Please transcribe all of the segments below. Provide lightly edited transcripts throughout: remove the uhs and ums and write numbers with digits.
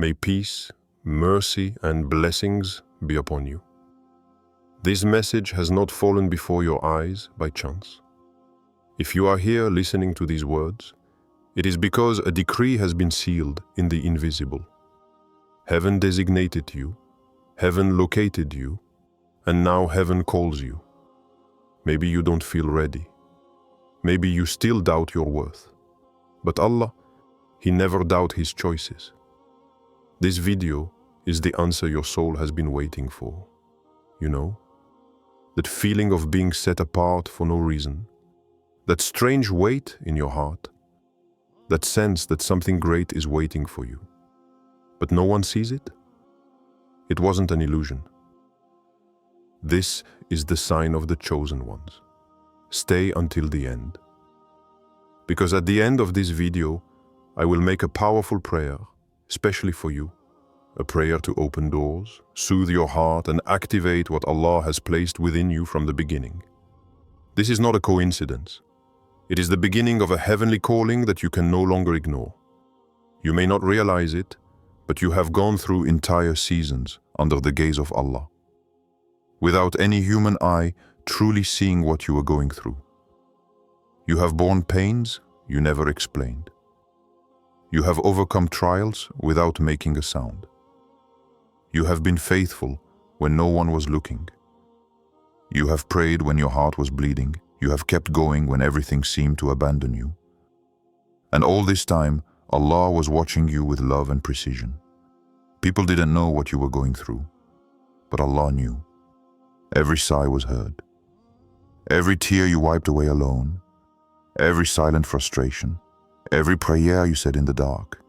May peace, mercy, and blessings be upon you. This message has not fallen before your eyes by chance. If you are here listening to these words, it is because a decree has been sealed in the invisible. Heaven designated you, heaven located you, and now heaven calls you. Maybe you don't feel ready. Maybe you still doubt your worth. But Allah, He never doubts His choices. This video is the answer your soul has been waiting for. You know, that feeling of being set apart for no reason, that strange weight in your heart, that sense that something great is waiting for you. But no one sees it? It wasn't an illusion. This is the sign of the chosen ones. Stay until the end. Because at the end of this video, I will make a powerful prayer, especially for you. A prayer to open doors, soothe your heart, and activate what Allah has placed within you from the beginning. This is not a coincidence. It is the beginning of a heavenly calling that you can no longer ignore. You may not realize it, but you have gone through entire seasons under the gaze of Allah, without any human eye truly seeing what you were going through. You have borne pains you never explained. You have overcome trials without making a sound. You have been faithful when no one was looking. You have prayed when your heart was bleeding. You have kept going when everything seemed to abandon you. And all this time, Allah was watching you with love and precision. People didn't know what you were going through, but Allah knew. Every sigh was heard. Every tear you wiped away alone. Every silent frustration. Every prayer you said in the dark.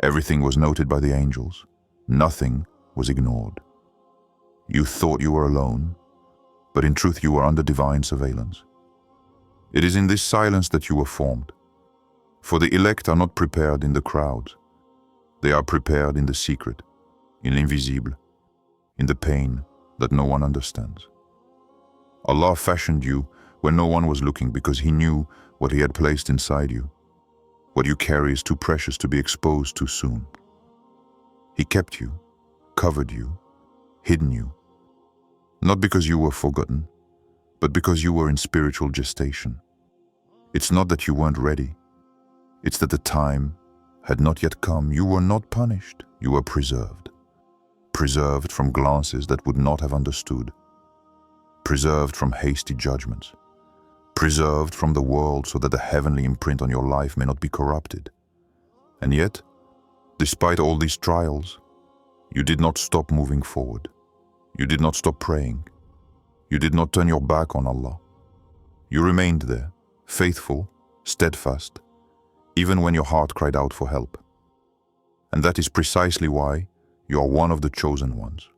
Everything was noted by the angels. Nothing was ignored. You thought you were alone, but in truth you were under divine surveillance. It is in this silence that you were formed. For the elect are not prepared in the crowds. They are prepared in the secret, in l'invisible, in the pain that no one understands. Allah fashioned you when no one was looking because He knew what He had placed inside you. What you carry is too precious to be exposed too soon. He kept you, covered you, hidden you, not because you were forgotten, but because you were in spiritual gestation. It's not that you weren't ready. It's that the time had not yet come. You were not punished. You were preserved. Preserved from glances that would not have understood. Preserved from hasty judgments. Preserved from the world so that the heavenly imprint on your life may not be corrupted. And yet, despite all these trials, you did not stop moving forward. You did not stop praying. You did not turn your back on Allah. You remained there, faithful, steadfast, even when your heart cried out for help. And that is precisely why you are one of the chosen ones.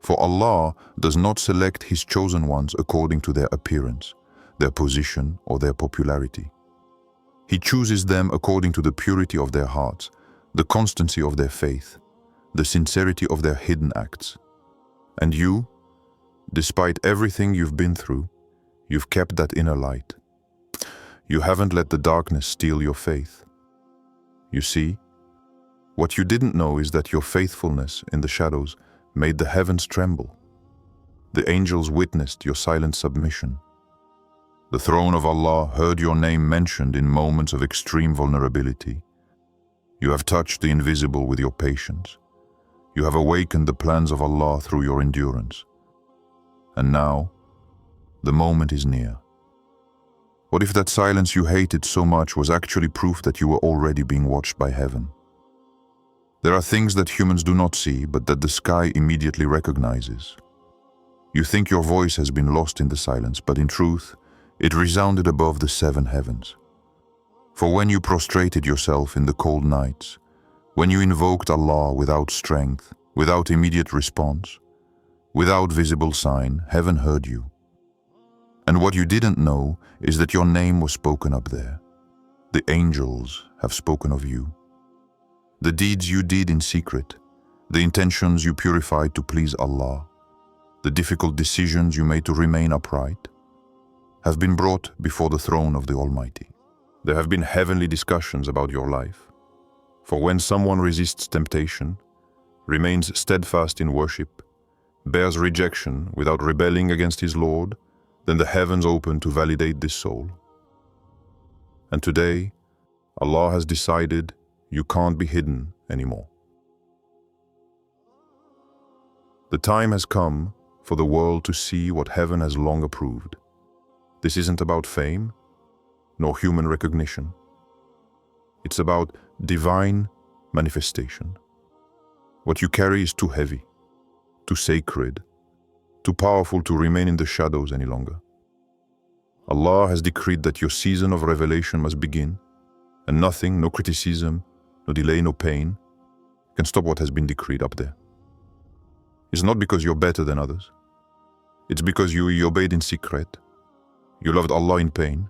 For Allah does not select His chosen ones according to their appearance, their position, or their popularity. He chooses them according to the purity of their hearts, the constancy of their faith, the sincerity of their hidden acts. And you, despite everything you've been through, you've kept that inner light. You haven't let the darkness steal your faith. You see, what you didn't know is that your faithfulness in the shadows made the heavens tremble. The angels witnessed your silent submission. The throne of Allah heard your name mentioned in moments of extreme vulnerability. You have touched the invisible with your patience. You have awakened the plans of Allah through your endurance. And now, the moment is near. What if that silence you hated so much was actually proof that you were already being watched by heaven? There are things that humans do not see, but that the sky immediately recognizes. You think your voice has been lost in the silence, but in truth, it resounded above the 7 heavens. For when you prostrated yourself in the cold nights, when you invoked Allah without strength, without immediate response, without visible sign, heaven heard you. And what you didn't know is that your name was spoken up there. The angels have spoken of you. The deeds you did in secret, the intentions you purified to please Allah, the difficult decisions you made to remain upright, have been brought before the throne of the Almighty. There have been heavenly discussions about your life. For when someone resists temptation, remains steadfast in worship, bears rejection without rebelling against his Lord, then the heavens open to validate this soul. And today, Allah has decided you can't be hidden anymore. The time has come for the world to see what heaven has long approved. This isn't about fame, nor human recognition. It's about divine manifestation. What you carry is too heavy, too sacred, too powerful to remain in the shadows any longer. Allah has decreed that your season of revelation must begin, and nothing, no criticism, no delay, no pain, can stop what has been decreed up there. It's not because you're better than others. It's because you obeyed in secret. You loved Allah in pain.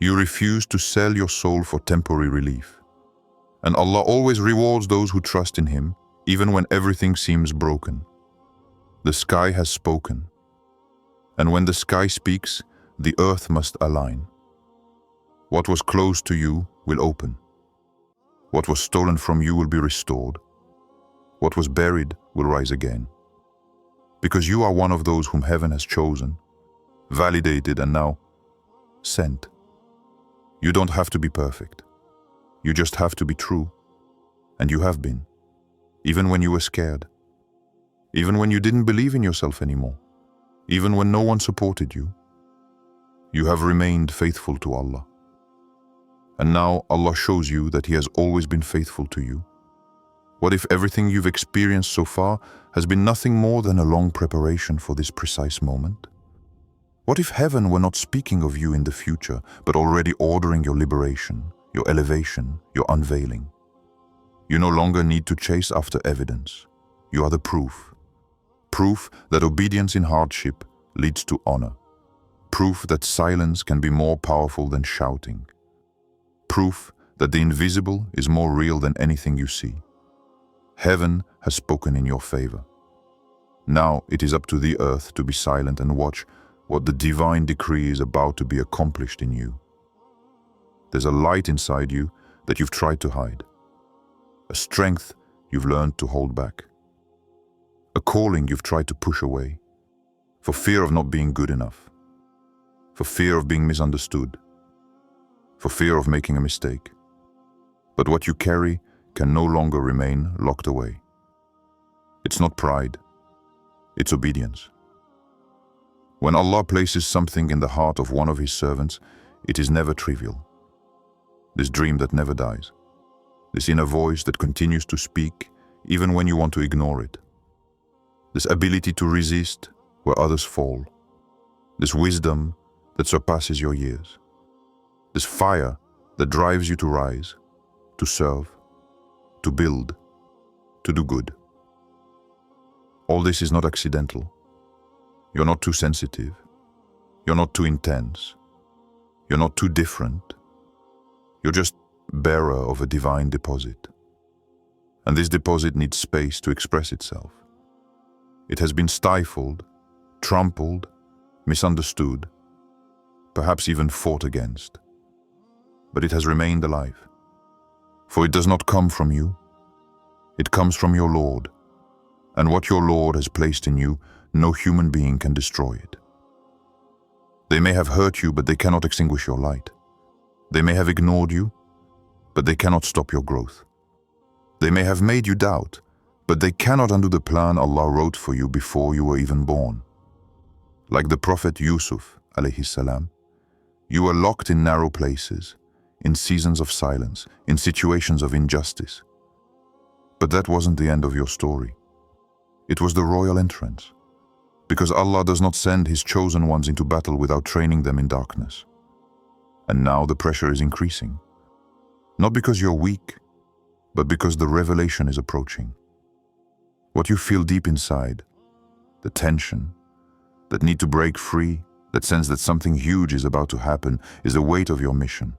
You refused to sell your soul for temporary relief. And Allah always rewards those who trust in Him, even when everything seems broken. The sky has spoken. And when the sky speaks, the earth must align. What was closed to you will open. What was stolen from you will be restored. What was buried will rise again. Because you are one of those whom heaven has chosen, validated, and now sent. You don't have to be perfect. You just have to be true. And you have been. Even when you were scared. Even when you didn't believe in yourself anymore. Even when no one supported you. You have remained faithful to Allah. And now Allah shows you that He has always been faithful to you. What if everything you've experienced so far has been nothing more than a long preparation for this precise moment? What if heaven were not speaking of you in the future, but already ordering your liberation, your elevation, your unveiling? You no longer need to chase after evidence. You are the proof. Proof that obedience in hardship leads to honor. Proof that silence can be more powerful than shouting. Proof that the invisible is more real than anything you see. Heaven has spoken in your favor. Now it is up to the earth to be silent and watch what the divine decree is about to be accomplished in you. There's a light inside you that you've tried to hide. A strength you've learned to hold back. A calling you've tried to push away. For fear of not being good enough. For fear of being misunderstood. For fear of making a mistake. But what you carry can no longer remain locked away. It's not pride. It's obedience. When Allah places something in the heart of one of His servants, it is never trivial. This dream that never dies. This inner voice that continues to speak even when you want to ignore it. This ability to resist where others fall. This wisdom that surpasses your years. This fire that drives you to rise, to serve, to build, to do good. All this is not accidental. You're not too sensitive. You're not too intense. You're not too different. You're just bearer of a divine deposit. And this deposit needs space to express itself. It has been stifled, trampled, misunderstood, perhaps even fought against. But it has remained alive. For it does not come from you. It comes from your Lord. And what your Lord has placed in you, no human being can destroy it. They may have hurt you, but they cannot extinguish your light. They may have ignored you, but they cannot stop your growth. They may have made you doubt, but they cannot undo the plan Allah wrote for you before you were even born. Like the Prophet Yusuf, alayhi salam, you were locked in narrow places, in seasons of silence, in situations of injustice. But that wasn't the end of your story. It was the royal entrance. Because Allah does not send His chosen ones into battle without training them in darkness. And now the pressure is increasing. Not because you're weak, but because the revelation is approaching. What you feel deep inside, the tension, that need to break free, that sense that something huge is about to happen, is the weight of your mission.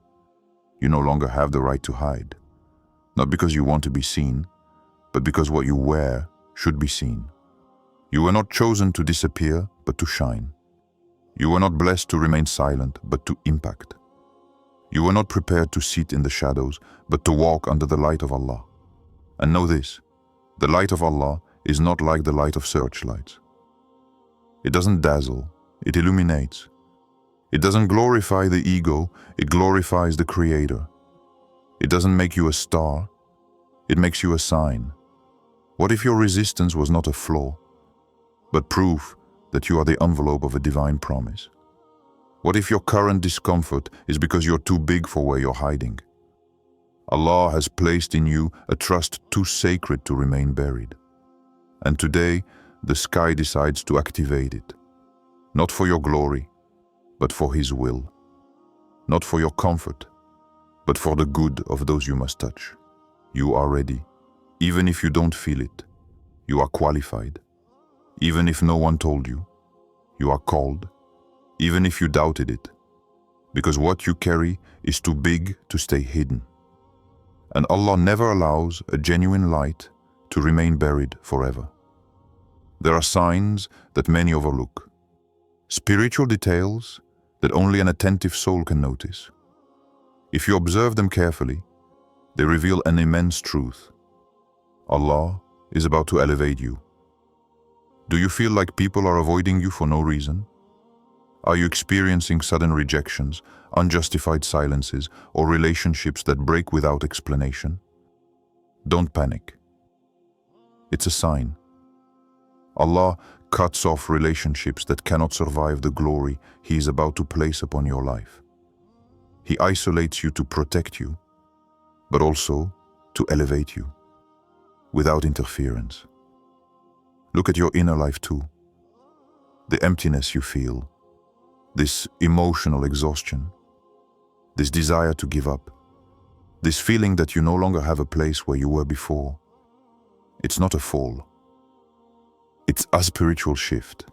You no longer have the right to hide. Not because you want to be seen, but because what you wear should be seen. You were not chosen to disappear, but to shine. You were not blessed to remain silent, but to impact. You were not prepared to sit in the shadows, but to walk under the light of Allah. And know this, the light of Allah is not like the light of searchlights. It doesn't dazzle, it illuminates. It doesn't glorify the ego, it glorifies the Creator. It doesn't make you a star, it makes you a sign. What if your resistance was not a flaw, but proof that you are the envelope of a divine promise? What if your current discomfort is because you're too big for where you're hiding? Allah has placed in you a trust too sacred to remain buried. And today, the sky decides to activate it. Not for your glory, but for His will. Not for your comfort, but for the good of those you must touch. You are ready. Even if you don't feel it, you are qualified. Even if no one told you, you are called. Even if you doubted it, because what you carry is too big to stay hidden. And Allah never allows a genuine light to remain buried forever. There are signs that many overlook, spiritual details that only an attentive soul can notice. If you observe them carefully, they reveal an immense truth. Allah is about to elevate you. Do you feel like people are avoiding you for no reason? Are you experiencing sudden rejections, unjustified silences, or relationships that break without explanation? Don't panic. It's a sign. Allah cuts off relationships that cannot survive the glory He is about to place upon your life. He isolates you to protect you, but also to elevate you, without interference. Look at your inner life too. The emptiness you feel, this emotional exhaustion, this desire to give up, this feeling that you no longer have a place where you were before. It's not a fall. It's a spiritual shift.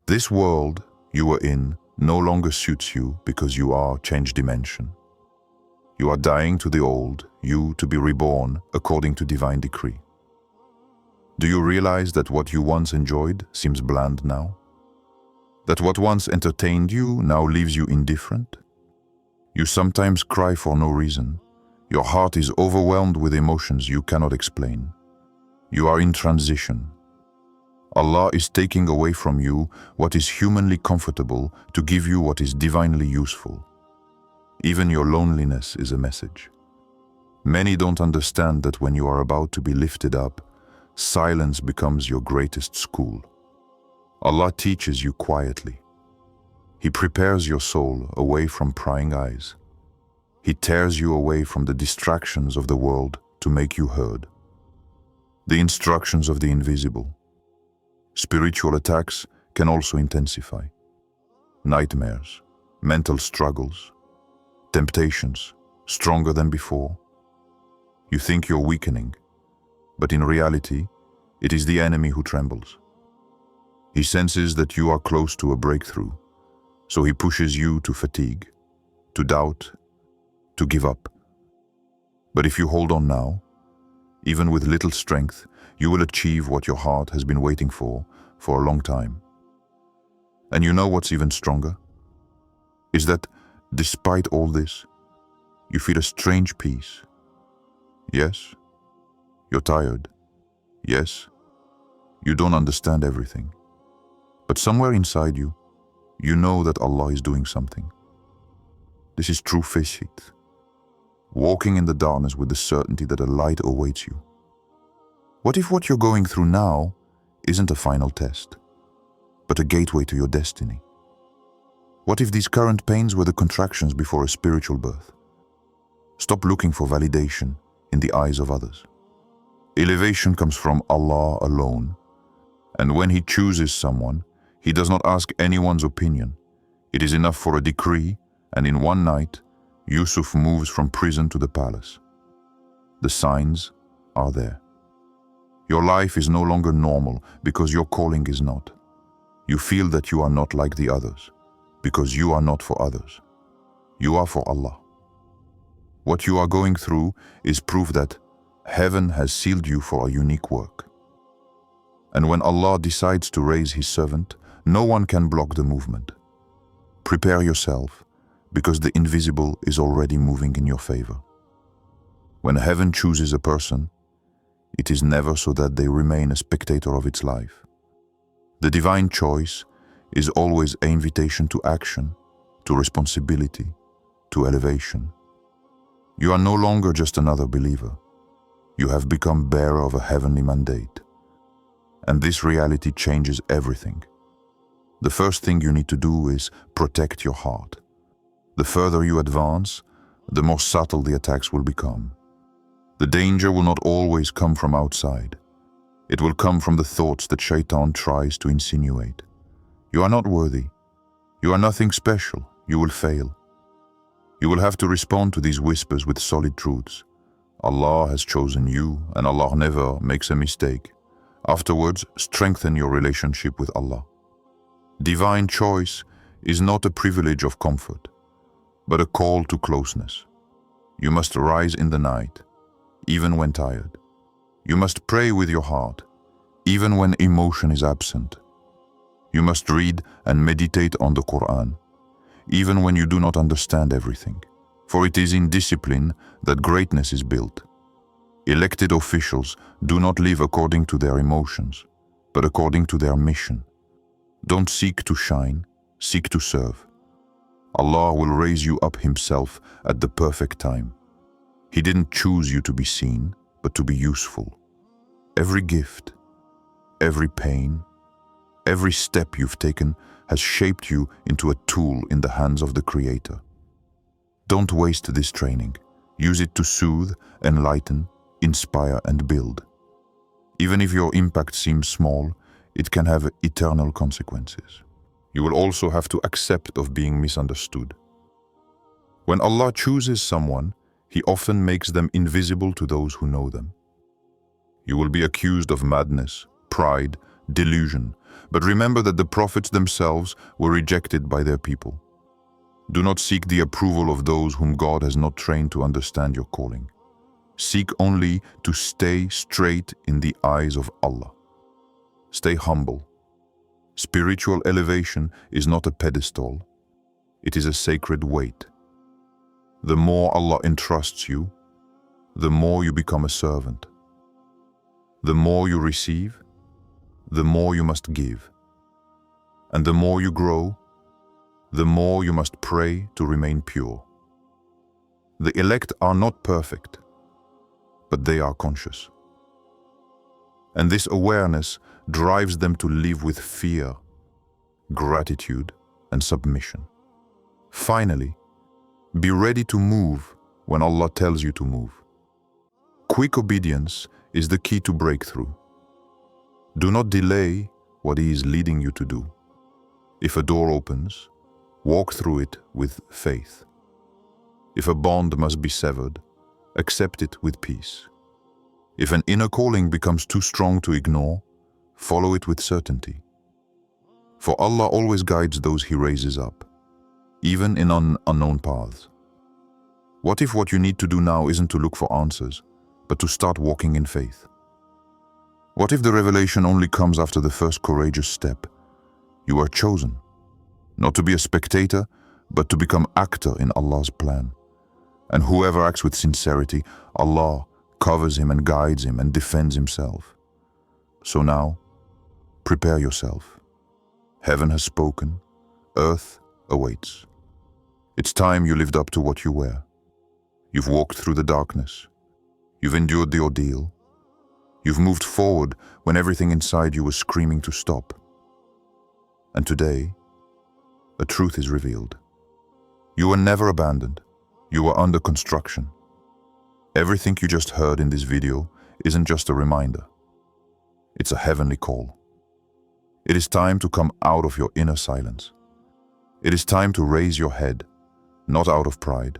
This world you were in no longer suits you because you are changed dimension. You are dying to the old, you to be reborn according to divine decree. Do you realize that what you once enjoyed seems bland now? That what once entertained you now leaves you indifferent? You sometimes cry for no reason. Your heart is overwhelmed with emotions you cannot explain. You are in transition. Allah is taking away from you what is humanly comfortable to give you what is divinely useful. Even your loneliness is a message. Many don't understand that when you are about to be lifted up, silence becomes your greatest school. Allah teaches you quietly. He prepares your soul away from prying eyes. He tears you away from the distractions of the world to make you heard. The instructions of the invisible. Spiritual attacks can also intensify. Nightmares, mental struggles, temptations, stronger than before. You think you're weakening, but in reality, it is the enemy who trembles. He senses that you are close to a breakthrough, so he pushes you to fatigue, to doubt, to give up. But if you hold on now, even with little strength, you will achieve what your heart has been waiting for a long time. And you know what's even stronger? Is that despite all this, you feel a strange peace. Yes, you're tired. Yes, you don't understand everything. But somewhere inside you, you know that Allah is doing something. This is true faith. Walking in the darkness with the certainty that a light awaits you. What if what you're going through now isn't a final test, but a gateway to your destiny? What if these current pains were the contractions before a spiritual birth? Stop looking for validation in the eyes of others. Elevation comes from Allah alone, and when He chooses someone, He does not ask anyone's opinion. It is enough for a decree, and in one night, Yusuf moves from prison to the palace. The signs are there. Your life is no longer normal because your calling is not. You feel that you are not like the others because you are not for others. You are for Allah. What you are going through is proof that heaven has sealed you for a unique work. And when Allah decides to raise His servant, no one can block the movement. Prepare yourself, because the invisible is already moving in your favor. When heaven chooses a person, it is never so that they remain a spectator of its life. The divine choice is always an invitation to action, to responsibility, to elevation. You are no longer just another believer. You have become bearer of a heavenly mandate. And this reality changes everything. The first thing you need to do is protect your heart. The further you advance, the more subtle the attacks will become. The danger will not always come from outside. It will come from the thoughts that Shaitan tries to insinuate. You are not worthy. You are nothing special. You will fail. You will have to respond to these whispers with solid truths. Allah has chosen you, and Allah never makes a mistake. Afterwards, strengthen your relationship with Allah. Divine choice is not a privilege of comfort, but a call to closeness. You must rise in the night, even when tired. You must pray with your heart, even when emotion is absent. You must read and meditate on the Quran, even when you do not understand everything. For it is in discipline that greatness is built. Elected officials do not live according to their emotions, but according to their mission. Don't seek to shine, seek to serve. Allah will raise you up Himself at the perfect time. He didn't choose you to be seen, but to be useful. Every gift, every pain, every step you've taken has shaped you into a tool in the hands of the Creator. Don't waste this training. Use it to soothe, enlighten, inspire, and build. Even if your impact seems small, it can have eternal consequences. You will also have to accept of being misunderstood. When Allah chooses someone, He often makes them invisible to those who know them. You will be accused of madness, pride, delusion, but remember that the prophets themselves were rejected by their people. Do not seek the approval of those whom God has not trained to understand your calling. Seek only to stay straight in the eyes of Allah. Stay humble. Spiritual elevation is not a pedestal. It is a sacred weight. The more Allah entrusts you, the more you become a servant. The more you receive, the more you must give. And the more you grow, the more you must pray to remain pure. The elect are not perfect, but they are conscious. And this awareness drives them to live with fear, gratitude, and submission. Finally, be ready to move when Allah tells you to move. Quick obedience is the key to breakthrough. Do not delay what He is leading you to do. If a door opens, walk through it with faith. If a bond must be severed, accept it with peace. If an inner calling becomes too strong to ignore, follow it with certainty. For Allah always guides those He raises up, even in unknown paths. What if what you need to do now isn't to look for answers, but to start walking in faith? What if the revelation only comes after the first courageous step? You are chosen, not to be a spectator, but to become actor in Allah's plan. And whoever acts with sincerity, Allah covers him and guides him and defends Himself. So now, prepare yourself. Heaven has spoken, earth awaits. It's time you lived up to what you were. You've walked through the darkness. You've endured the ordeal. You've moved forward when everything inside you was screaming to stop. And today, a truth is revealed. You were never abandoned. You were under construction. Everything you just heard in this video isn't just a reminder. It's a heavenly call. It is time to come out of your inner silence. It is time to raise your head, not out of pride,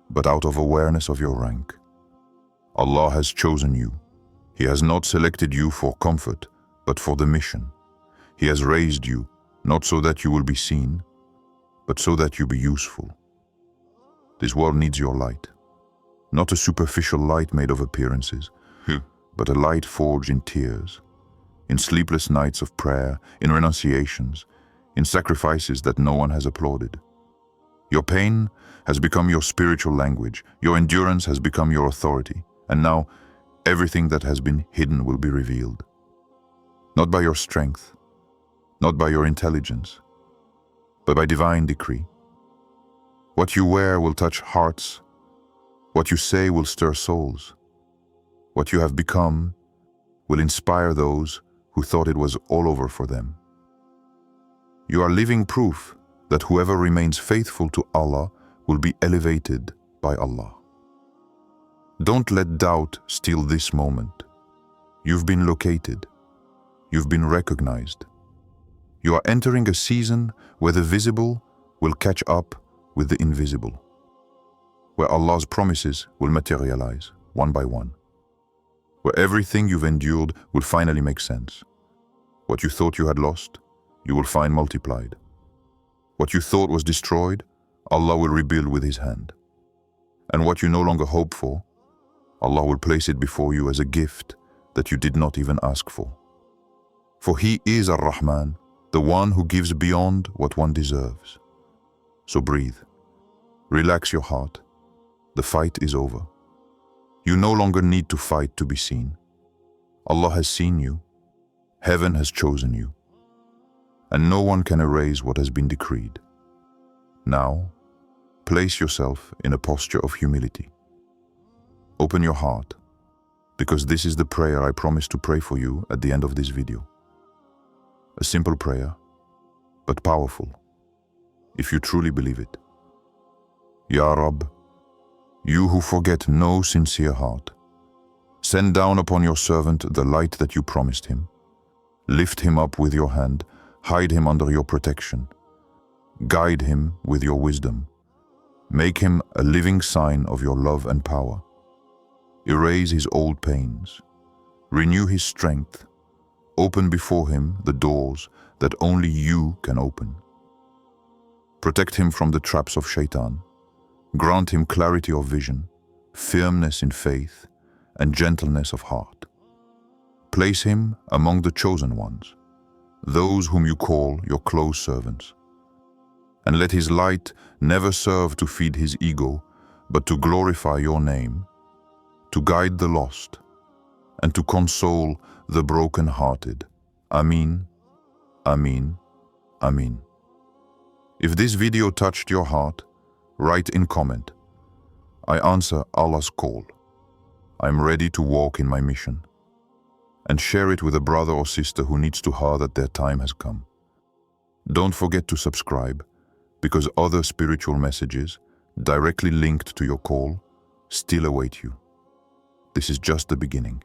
but out of awareness of your rank. Allah has chosen you. He has not selected you for comfort, but for the mission. He has raised you, not so that you will be seen, but so that you be useful. This world needs your light. Not a superficial light made of appearances, but a light forged in tears, in sleepless nights of prayer, in renunciations, in sacrifices that no one has applauded. Your pain has become your spiritual language. Your endurance has become your authority. And now, everything that has been hidden will be revealed. Not by your strength, not by your intelligence, but by divine decree. What you wear will touch hearts. What you say will stir souls. What you have become will inspire those who thought it was all over for them. You are living proof that whoever remains faithful to Allah will be elevated by Allah. Don't let doubt steal this moment. You've been located. You've been recognized. You are entering a season where the visible will catch up with the invisible, where Allah's promises will materialize one by one, where everything you've endured will finally make sense. What you thought you had lost, you will find multiplied. What you thought was destroyed, Allah will rebuild with His hand. And what you no longer hope for, Allah will place it before you as a gift that you did not even ask for. For He is Ar-Rahman, the one who gives beyond what one deserves. So breathe. Relax your heart. The fight is over. You no longer need to fight to be seen. Allah has seen you. Heaven has chosen you. And no one can erase what has been decreed. Now, place yourself in a posture of humility. Open your heart, because this is the prayer I promised to pray for you at the end of this video. A simple prayer, but powerful, if you truly believe it. Ya Rab, you who forget no sincere heart, send down upon your servant the light that you promised him. Lift him up with your hand, hide him under your protection. Guide him with your wisdom. Make him a living sign of your love and power. Erase his old pains. Renew his strength. Open before him the doors that only you can open. Protect him from the traps of Shaitan. Grant him clarity of vision, firmness in faith, and gentleness of heart. Place him among the chosen ones, those whom you call your close servants. And let his light never serve to feed his ego, but to glorify your name, to guide the lost, and to console the broken-hearted. Ameen, Ameen, Ameen. If this video touched your heart, write in comment, I answer Allah's call. I'm ready to walk in my mission. And share it with a brother or sister who needs to hear that their time has come. Don't forget to subscribe, because other spiritual messages, directly linked to your call, still await you. This is just the beginning.